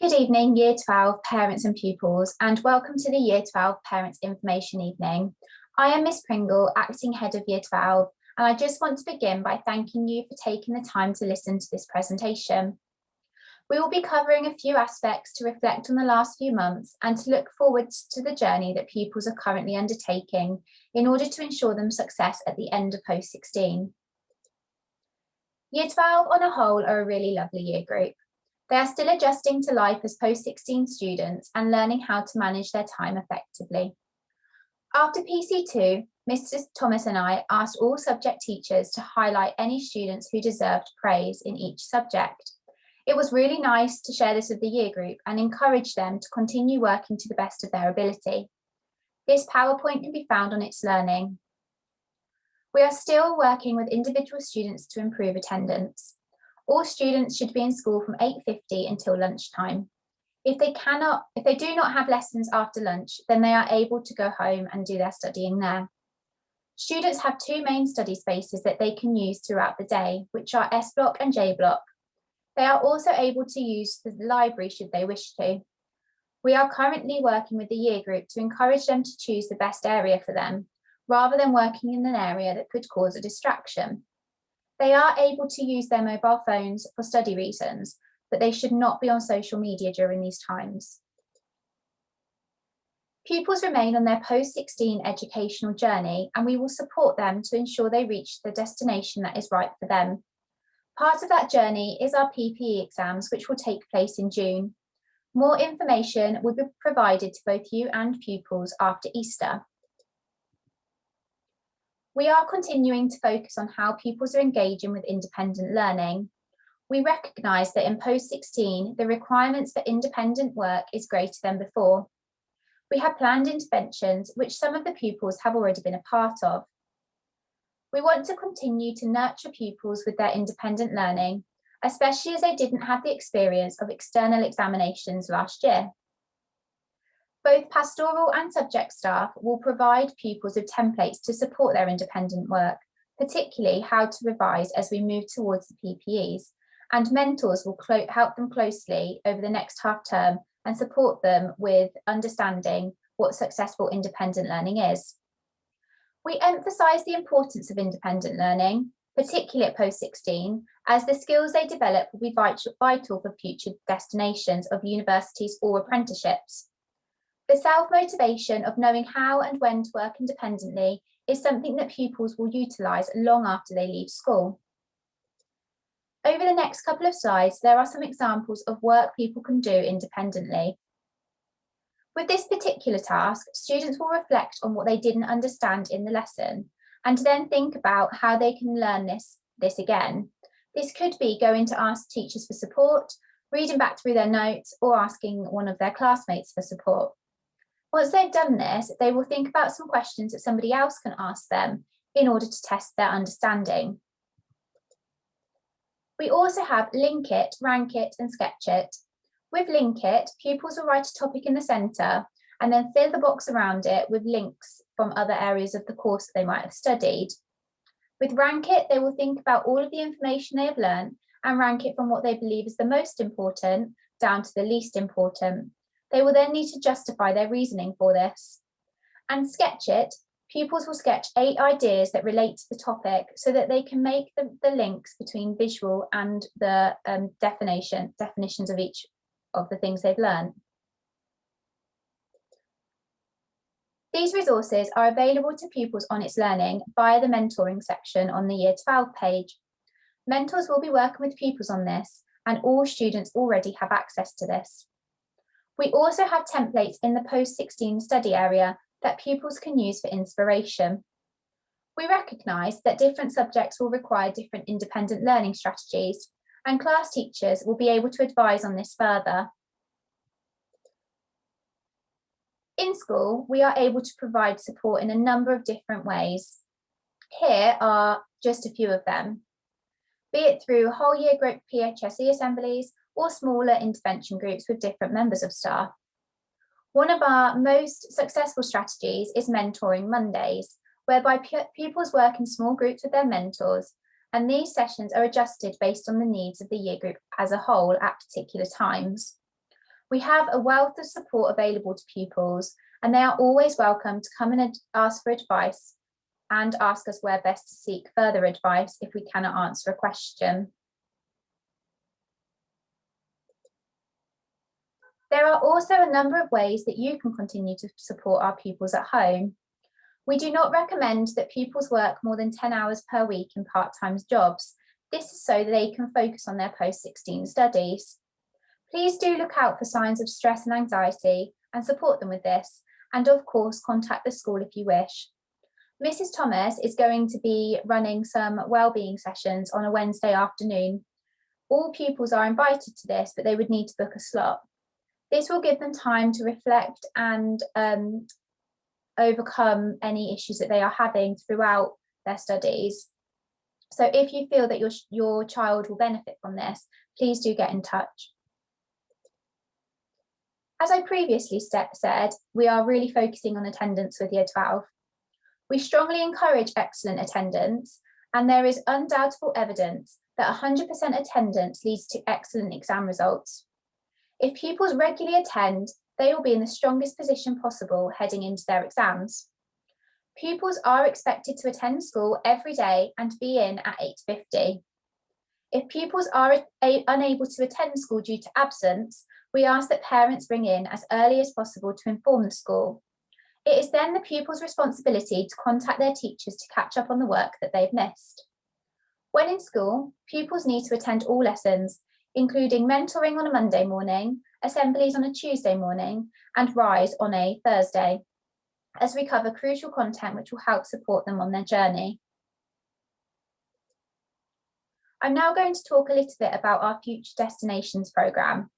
Good evening, Year 12 parents and pupils, and welcome to the Year 12 Parents Information Evening. I am Miss Pringle, Acting Head of Year 12, and I just want to begin by thanking you for taking the time to listen to this presentation. We will be covering a few aspects to reflect on the last few months and to look forward to the journey that pupils are currently undertaking in order to ensure them success at the end of post-16. Year 12 on a whole are a really lovely year group. They are still adjusting to life as post-16 students and learning how to manage their time effectively. After PC2, Mrs. Thomas and I asked all subject teachers to highlight any students who deserved praise in each subject. It was really nice to share this with the year group and encourage them to continue working to the best of their ability. This PowerPoint can be found on its learning. We are still working with individual students to improve attendance. All students should be in school from 8:50 until lunchtime. If they do not have lessons after lunch, then they are able to go home and do their studying there. Students have two main study spaces that they can use throughout the day, which are S block and J block. They are also able to use the library should they wish to. We are currently working with the year group to encourage them to choose the best area for them, rather than working in an area that could cause a distraction. They are able to use their mobile phones for study reasons, but they should not be on social media during these times. Pupils remain on their post-16 educational journey, and we will support them to ensure they reach the destination that is right for them. Part of that journey is our PPE exams, which will take place in June. More information will be provided to both you and pupils after Easter. We are continuing to focus on how pupils are engaging with independent learning. We recognise that in post-16, the requirements for independent work is greater than before. We have planned interventions which some of the pupils have already been a part of. We want to continue to nurture pupils with their independent learning, especially as they didn't have the experience of external examinations last year. Both pastoral and subject staff will provide pupils with templates to support their independent work, particularly how to revise as we move towards the PPEs, and mentors will help them closely over the next half term and support them with understanding what successful independent learning is. We emphasise the importance of independent learning, particularly at post-16, as the skills they develop will be vital for future destinations of universities or apprenticeships. The self-motivation of knowing how and when to work independently is something that pupils will utilise long after they leave school. Over the next couple of slides, there are some examples of work people can do independently. With this particular task, students will reflect on what they didn't understand in the lesson and then think about how they can learn this again. This could be going to ask teachers for support, reading back through their notes, or asking one of their classmates for support. Once they've done this, they will think about some questions that somebody else can ask them in order to test their understanding. We also have Link It, Rank It and Sketch It. With Link It, pupils will write a topic in the centre and then fill the box around it with links from other areas of the course that they might have studied. With Rank It, they will think about all of the information they have learned and rank it from what they believe is the most important down to the least important. They will then need to justify their reasoning for this. And Sketch It, pupils will sketch 8 ideas that relate to the topic so that they can make the links between visual and the definitions of each of the things they've learned. These resources are available to pupils on its learning via the mentoring section on the Year 12 page. Mentors will be working with pupils on this, and all students already have access to this. We also have templates in the post-16 study area that pupils can use for inspiration. We recognise that different subjects will require different independent learning strategies, and class teachers will be able to advise on this further. In school, we are able to provide support in a number of different ways. Here are just a few of them, be it through whole year group PHSE assemblies or smaller intervention groups with different members of staff. One of our most successful strategies is Mentoring Mondays, whereby pupils work in small groups with their mentors, and these sessions are adjusted based on the needs of the year group as a whole at particular times. We have a wealth of support available to pupils, and they are always welcome to come and ask for advice and ask us where best to seek further advice if we cannot answer a question. There are also a number of ways that you can continue to support our pupils at home. We do not recommend that pupils work more than 10 hours per week in part-time jobs. This is so that they can focus on their post-16 studies. Please do look out for signs of stress and anxiety and support them with this, and of course contact the school if you wish. Mrs. Thomas is going to be running some wellbeing sessions on a Wednesday afternoon. All pupils are invited to this, but they would need to book a slot. This will give them time to reflect and overcome any issues that they are having throughout their studies. So if you feel that your child will benefit from this, please do get in touch. As I previously said, we are really focusing on attendance with Year 12. We strongly encourage excellent attendance, and there is undoubtable evidence that 100% attendance leads to excellent exam results. If pupils regularly attend, they will be in the strongest position possible heading into their exams. Pupils are expected to attend school every day and be in at 8:50. If pupils are unable to attend school due to absence, we ask that parents ring in as early as possible to inform the school. It is then the pupil's responsibility to contact their teachers to catch up on the work that they've missed. When in school, pupils need to attend all lessons, including mentoring on a Monday morning, assemblies on a Tuesday morning, and RISE on a Thursday, as we cover crucial content which will help support them on their journey. I'm now going to talk a little bit about our Future Destinations programme.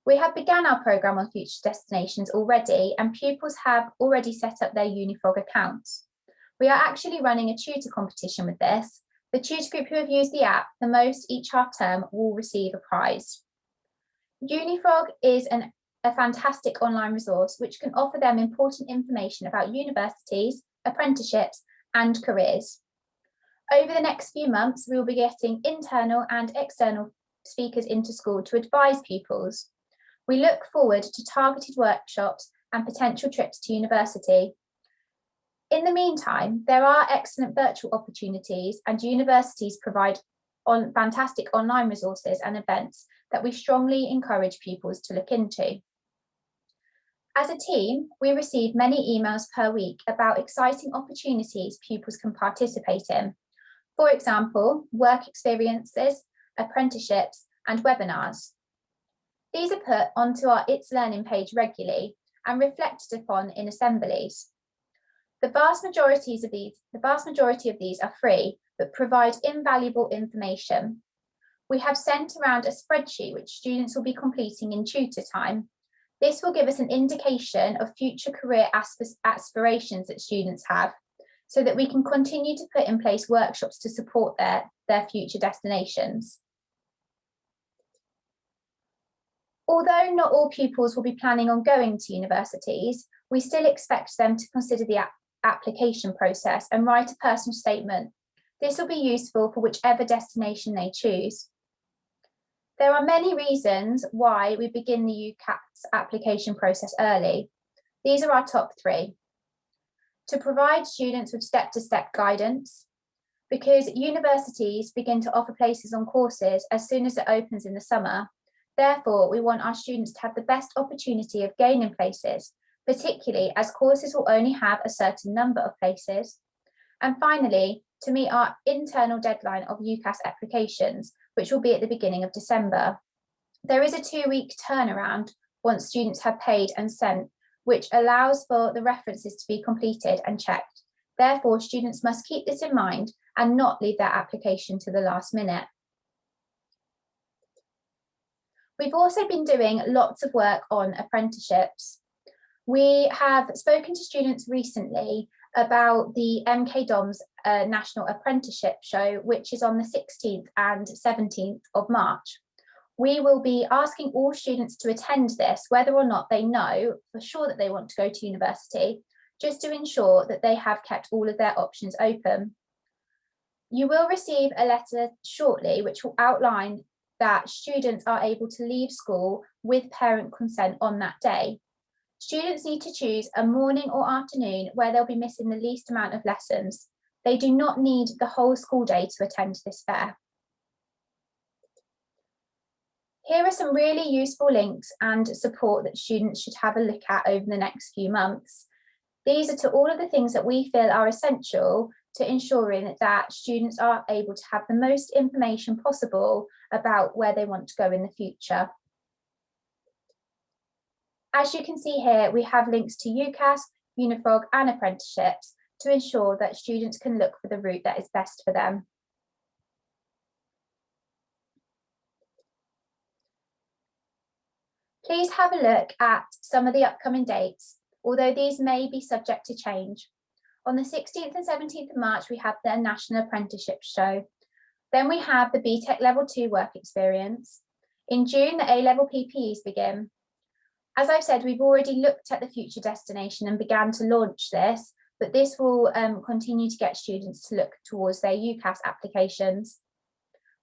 We have begun our programme on Future Destinations already, and pupils have already set up their Unifrog accounts. We are actually running a tutor competition with this. The tutor group who have used the app the most each half term will receive a prize. Unifrog is a fantastic online resource which can offer them important information about universities, apprenticeships, and careers. Over the next few months, we will be getting internal and external speakers into school to advise pupils. We look forward to targeted workshops and potential trips to university. In the meantime, there are excellent virtual opportunities, and universities provide fantastic online resources and events that we strongly encourage pupils to look into. As a team, we receive many emails per week about exciting opportunities pupils can participate in. For example, work experiences, apprenticeships, and webinars. These are put onto our It's Learning page regularly and reflected upon in assemblies. The vast majority of these are free, but provide invaluable information. We have sent around a spreadsheet which students will be completing in tutor time. This will give us an indication of future career aspirations that students have, so that we can continue to put in place workshops to support their future destinations. Although not all pupils will be planning on going to universities, we still expect them to consider the application process and write a personal statement. This will be useful for whichever destination they choose. There are many reasons why we begin the UCAS application process early. These are our top 3. To provide students with step-to-step guidance, because universities begin to offer places on courses as soon as it opens in the summer. Therefore, we want our students to have the best opportunity of gaining places, particularly as courses will only have a certain number of places. And finally, to meet our internal deadline of UCAS applications, which will be at the beginning of December. There is a 2-week turnaround once students have paid and sent, which allows for the references to be completed and checked. Therefore, students must keep this in mind and not leave their application to the last minute. We've also been doing lots of work on apprenticeships. We have spoken to students recently about the MKDOMS National Apprenticeship Show, which is on the 16th and 17th of March. We will be asking all students to attend this, whether or not they know for sure that they want to go to university, just to ensure that they have kept all of their options open. You will receive a letter shortly, which will outline that students are able to leave school with parent consent on that day. Students need to choose a morning or afternoon where they'll be missing the least amount of lessons. They do not need the whole school day to attend this fair. Here are some really useful links and support that students should have a look at over the next few months. These are to all of the things that we feel are essential to ensuring that students are able to have the most information possible about where they want to go in the future. As you can see here, we have links to UCAS, Unifrog and apprenticeships to ensure that students can look for the route that is best for them. Please have a look at some of the upcoming dates, although these may be subject to change. On the 16th and 17th of March, we have the National Apprenticeship Show. Then we have the BTEC Level 2 work experience. In June, the A-level PPEs begin. As I've said, we've already looked at the future destination and began to launch this, but this will continue to get students to look towards their UCAS applications.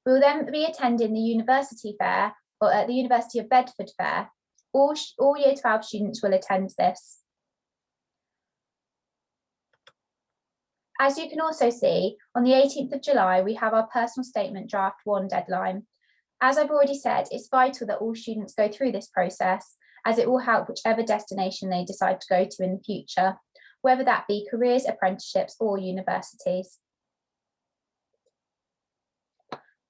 We'll then be attending the University Fair, or at the University of Bedford Fair. All Year 12 students will attend this. As you can also see, on the 18th of July, we have our personal statement draft 1 deadline. As I've already said, it's vital that all students go through this process, as it will help whichever destination they decide to go to in the future, whether that be careers, apprenticeships, or universities.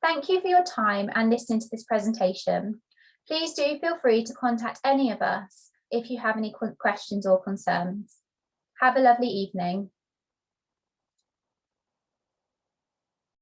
Thank you for your time and listening to this presentation. Please do feel free to contact any of us if you have any questions or concerns. Have a lovely evening.